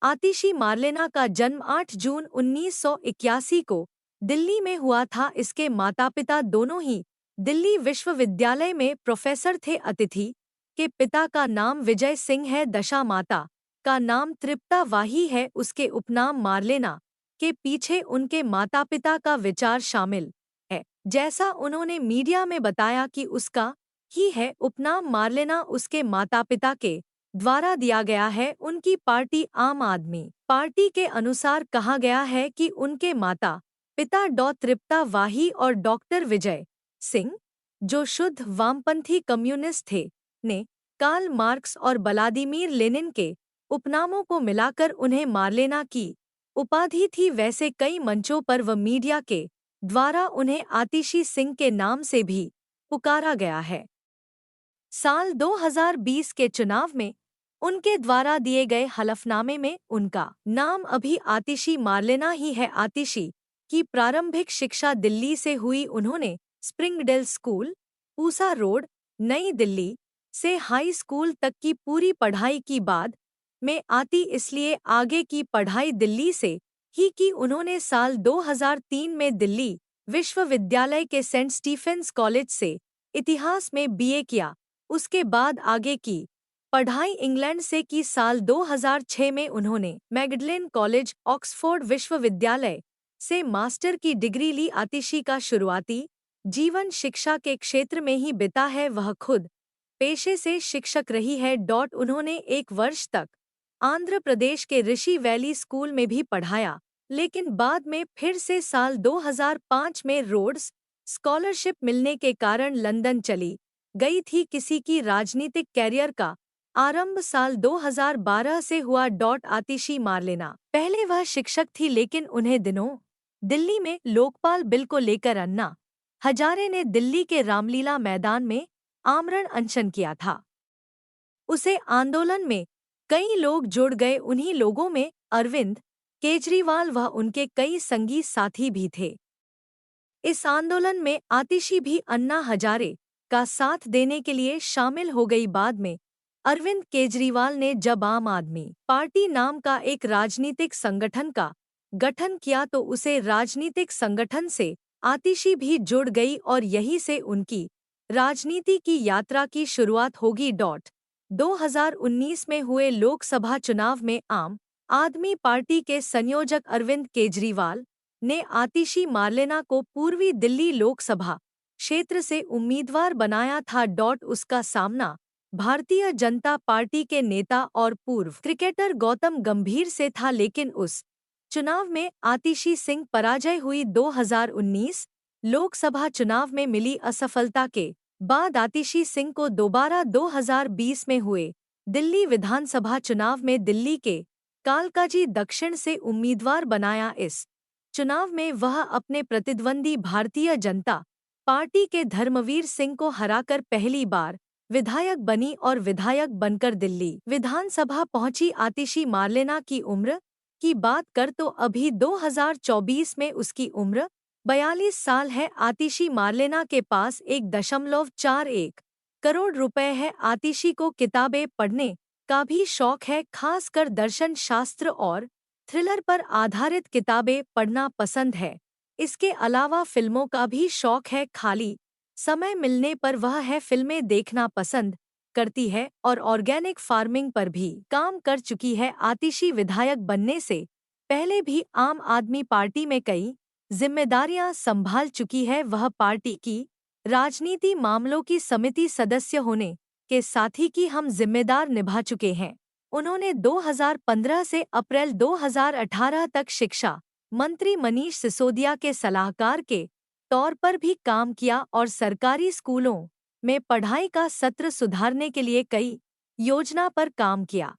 आतिशी Marlena का जन्म 8 जून 1981 को दिल्ली में हुआ था। इसके माता पिता दोनों ही दिल्ली विश्वविद्यालय में प्रोफेसर थे। अतिथि के पिता का नाम विजय सिंह है, दशा माता का नाम तृप्ता वाही है। उसके उपनाम मार्लेना के पीछे उनके माता पिता का विचार शामिल है। जैसा उन्होंने मीडिया में बताया कि उसका ही है उपनाम मार्लेना उसके माता पिता के द्वारा दिया गया है। उनकी पार्टी आम आदमी पार्टी के अनुसार कहा गया है कि उनके माता पिता डॉ तृप्ता वाही और डॉक्टर विजय सिंह, जो शुद्ध वामपंथी कम्युनिस्ट थे, ने कार्ल मार्क्स और व्लादिमीर लेनिन के उपनामों को मिलाकर उन्हें मार्लेना की उपाधि थी। वैसे कई मंचों पर व मीडिया के द्वारा उन्हें आतिशी सिंह के नाम से भी पुकारा गया है। साल 2020 के चुनाव में उनके द्वारा दिए गए हलफनामे में उनका नाम अभी आतिशी मार्लेना ही है। आतिशी की प्रारंभिक शिक्षा दिल्ली से हुई। उन्होंने स्प्रिंगडेल स्कूल, पूसा रोड, नई दिल्ली से हाई स्कूल तक की पूरी पढ़ाई की। बाद में आती इसलिए आगे की पढ़ाई दिल्ली से ही की। उन्होंने साल 2003 में दिल्ली विश्वविद्यालय के सेंट स्टीफेंस कॉलेज से इतिहास में बीए किया। उसके बाद आगे की पढ़ाई इंग्लैंड से की। साल 2006 में उन्होंने मैगडलेन कॉलेज, ऑक्सफोर्ड विश्वविद्यालय से मास्टर की डिग्री ली। आतिशी का शुरुआती जीवन शिक्षा के क्षेत्र में ही बिता है। वह खुद पेशे से शिक्षक रही है। उन्होंने 1 वर्ष तक आंध्र प्रदेश के ऋषि वैली स्कूल में भी पढ़ाया, लेकिन बाद में फिर से साल 2005 में रोड्स स्कॉलरशिप मिलने के कारण लंदन चली गई थी। किसी की राजनीतिक कैरियर का आरंभ साल 2012 से हुआ। आतिशी मार्लेना पहले वह शिक्षक थी, लेकिन उन्हें दिनों दिल्ली में लोकपाल बिल को लेकर अन्ना हजारे ने दिल्ली के रामलीला मैदान में आमरण अनशन किया था। उसे आंदोलन में कई लोग जुड़ गए। उन्हीं लोगों में अरविंद केजरीवाल व उनके कई संगी साथी भी थे। इस आंदोलन में आतिशी भी अन्ना हजारे का साथ देने के लिए शामिल हो गई। बाद में अरविंद केजरीवाल ने जब आम आदमी पार्टी नाम का एक राजनीतिक संगठन का गठन किया तो उसे राजनीतिक संगठन से आतिशी भी जुड़ गई और यहीं से उनकी राजनीति की यात्रा की शुरुआत होगी। 2019 में हुए लोकसभा चुनाव में आम आदमी पार्टी के संयोजक अरविंद केजरीवाल ने आतिशी मार्लेना को पूर्वी दिल्ली लोकसभा क्षेत्र से उम्मीदवार बनाया था। उसका सामना भारतीय जनता पार्टी के नेता और पूर्व क्रिकेटर गौतम गंभीर से था, लेकिन उस चुनाव में आतिशी सिंह पराजय हुई। 2019 लोकसभा चुनाव में मिली असफलता के बाद आतिशी सिंह को दोबारा 2020 में हुए दिल्ली विधानसभा चुनाव में दिल्ली के कालकाजी दक्षिण से उम्मीदवार बनाया। इस चुनाव में वह अपने प्रतिद्वंदी भारतीय जनता पार्टी के धर्मवीर सिंह को हराकर पहली बार विधायक बनी और विधायक बनकर दिल्ली विधानसभा पहुंची। आतिशी मार्लेना की उम्र की बात कर तो अभी 2024 में उसकी उम्र 42 साल है। आतिशी मार्लेना के पास 1.41 करोड़ रुपए है। आतिशी को किताबें पढ़ने का भी शौक है, खासकर दर्शन शास्त्र और थ्रिलर पर आधारित किताबें पढ़ना पसंद है। इसके अलावा फिल्मों का भी शौक है। खाली समय मिलने पर वह है फिल्में देखना पसंद करती है और ऑर्गेनिक फार्मिंग पर भी काम कर चुकी है। आतिशी विधायक बनने से पहले भी आम आदमी पार्टी में कई जिम्मेदारियां संभाल चुकी है। वह पार्टी की राजनीति मामलों की समिति सदस्य होने के साथ ही की हम जिम्मेदार निभा चुके हैं। उन्होंने 2015 से अप्रैल 2018 तक शिक्षा मंत्री मनीष सिसोदिया के सलाहकार के तौर पर भी काम किया और सरकारी स्कूलों में पढ़ाई का सत्र सुधारने के लिए कई योजना पर काम किया।